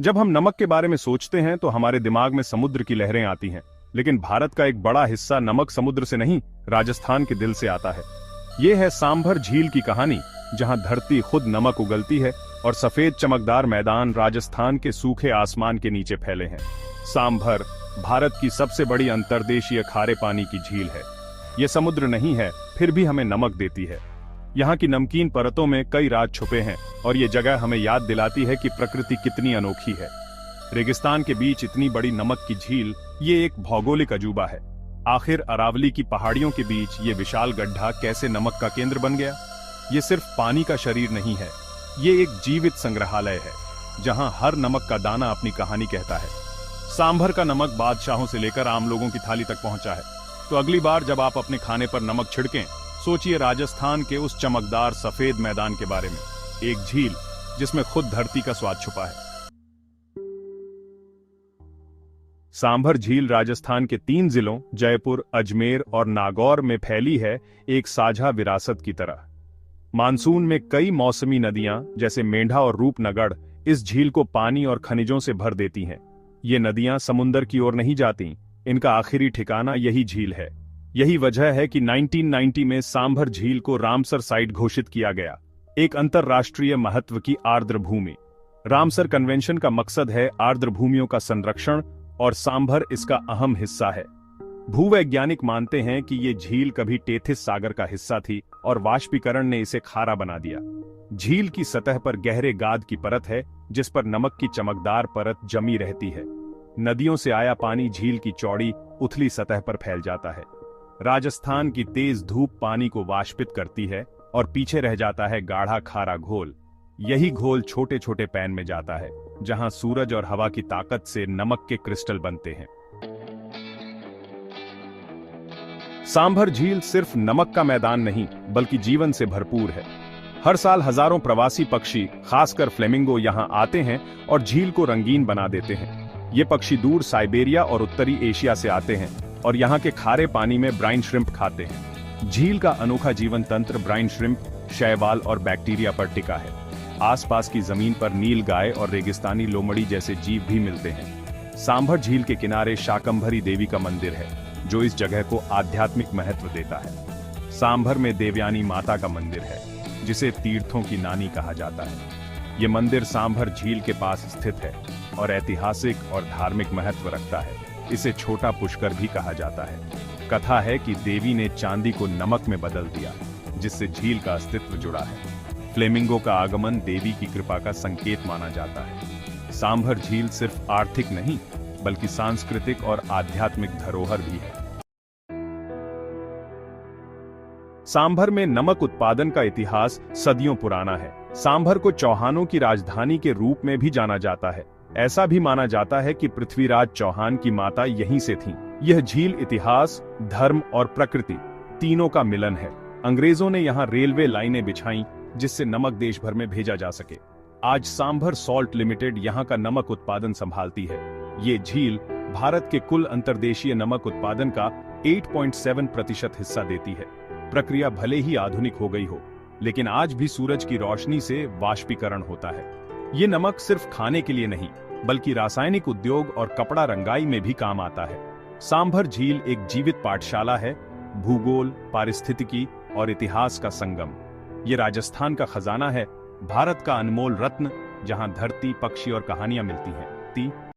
जब हम नमक के बारे में सोचते हैं तो हमारे दिमाग में समुद्र की लहरें आती हैं, लेकिन भारत का एक बड़ा हिस्सा नमक समुद्र से नहीं, राजस्थान के दिल से आता है। ये है सांभर झील की कहानी, जहां धरती खुद नमक उगलती है और सफेद चमकदार मैदान राजस्थान के सूखे आसमान के नीचे फैले हैं। सांभर भारत की सबसे बड़ी अंतर्देशीय खारे पानी की झील है। ये समुद्र नहीं है, फिर भी हमें नमक देती है। यहाँ की नमकीन परतों में कई राज छुपे हैं और ये जगह हमें याद दिलाती है कि प्रकृति कितनी अनोखी है। रेगिस्तान के बीच इतनी बड़ी नमक की झील, ये एक भौगोलिक अजूबा है। आखिर अरावली की पहाड़ियों के बीच ये विशाल गड्ढा कैसे नमक का केंद्र बन गया? ये सिर्फ पानी का शरीर नहीं है, ये एक जीवित संग्रहालय है, जहां हर नमक का दाना अपनी कहानी कहता है। सांभर का नमक बादशाहों से लेकर आम लोगों की थाली तक पहुंचा है। तो अगली बार जब आप अपने खाने पर नमक छिड़कें, सोचिए राजस्थान के उस चमकदार सफेद मैदान के बारे में, एक झील जिसमें खुद धरती का स्वाद छुपा है। सांभर झील राजस्थान के 3 जिलों जयपुर, अजमेर और नागौर में फैली है, एक साझा विरासत की तरह। मानसून में कई मौसमी नदियां जैसे मेंढा और रूपनगढ़ इस झील को पानी और खनिजों से भर देती हैं। ये नदियां समुंदर की ओर नहीं जाती, इनका आखिरी ठिकाना यही झील है। यही वजह है कि 1990 में सांभर झील को रामसर साइट घोषित किया गया, एक अंतरराष्ट्रीय महत्व की आर्द्र भूमि। रामसर कन्वेंशन का मकसद है आर्द्र भूमियों का संरक्षण, और सांभर इसका अहम हिस्सा है। भूवैज्ञानिक मानते हैं कि ये झील कभी टेथिस सागर का हिस्सा थी और वाष्पीकरण ने इसे खारा बना दिया। झील की सतह पर गहरे गाद की परत है, जिस पर नमक की चमकदार परत जमी रहती है। नदियों से आया पानी झील की चौड़ी उथली सतह पर फैल जाता है। राजस्थान की तेज धूप पानी को वाष्पित करती है और पीछे रह जाता है गाढ़ा खारा घोल। यही घोल छोटे छोटे पैन में जाता है, जहां सूरज और हवा की ताकत से नमक के क्रिस्टल बनते हैं। सांभर झील सिर्फ नमक का मैदान नहीं, बल्कि जीवन से भरपूर है। हर साल हजारों प्रवासी पक्षी, खासकर फ्लेमिंगो, यहां आते हैं और झील को रंगीन बना देते हैं। ये पक्षी दूर साइबेरिया और उत्तरी एशिया से आते हैं और यहाँ के खारे पानी में ब्राइन श्रिम्प खाते हैं। झील का अनोखा जीवन तंत्र ब्राइन श्रिम्प, शैवाल और बैक्टीरिया पर टिका है। आसपास की जमीन पर नील गाय और रेगिस्तानी लोमड़ी जैसे जीव भी मिलते हैं। सांभर झील के किनारे शाकंभरी देवी का मंदिर है, जो इस जगह को आध्यात्मिक महत्व देता है। सांभर में देवयानी माता का मंदिर है, जिसे तीर्थों की नानी कहा जाता है। ये मंदिर सांभर झील के पास स्थित है और ऐतिहासिक और धार्मिक महत्व रखता है। इसे छोटा पुष्कर भी कहा जाता है। कथा है कि देवी ने चांदी को नमक में बदल दिया, जिससे झील का अस्तित्व जुड़ा है। फ्लेमिंगो का आगमन देवी की कृपा का संकेत माना जाता है। सांभर झील सिर्फ आर्थिक नहीं, बल्कि सांस्कृतिक और आध्यात्मिक धरोहर भी है। सांभर में नमक उत्पादन का इतिहास सदियों पुराना है। सांभर को चौहानों की राजधानी के रूप में भी जाना जाता है। ऐसा भी माना जाता है कि पृथ्वीराज चौहान की माता यहीं से थीं। यह झील इतिहास, धर्म और प्रकृति तीनों का मिलन है। अंग्रेजों ने यहाँ रेलवे लाइनें बिछाईं, जिससे नमक देश भर में भेजा जा सके। आज सांभर सॉल्ट लिमिटेड यहाँ का नमक उत्पादन संभालती है। ये झील भारत के कुल अंतर्देशीय नमक उत्पादन का 8.7% हिस्सा देती है। प्रक्रिया भले ही आधुनिक हो गई हो, लेकिन आज भी सूरज की रोशनी से वाष्पीकरण होता है। ये नमक सिर्फ खाने के लिए नहीं, बल्कि रासायनिक उद्योग और कपड़ा रंगाई में भी काम आता है। सांभर झील एक जीवित पाठशाला है, भूगोल, पारिस्थितिकी और इतिहास का संगम। ये राजस्थान का खजाना है, भारत का अनमोल रत्न, जहां धरती, पक्षी और कहानियां मिलती हैं।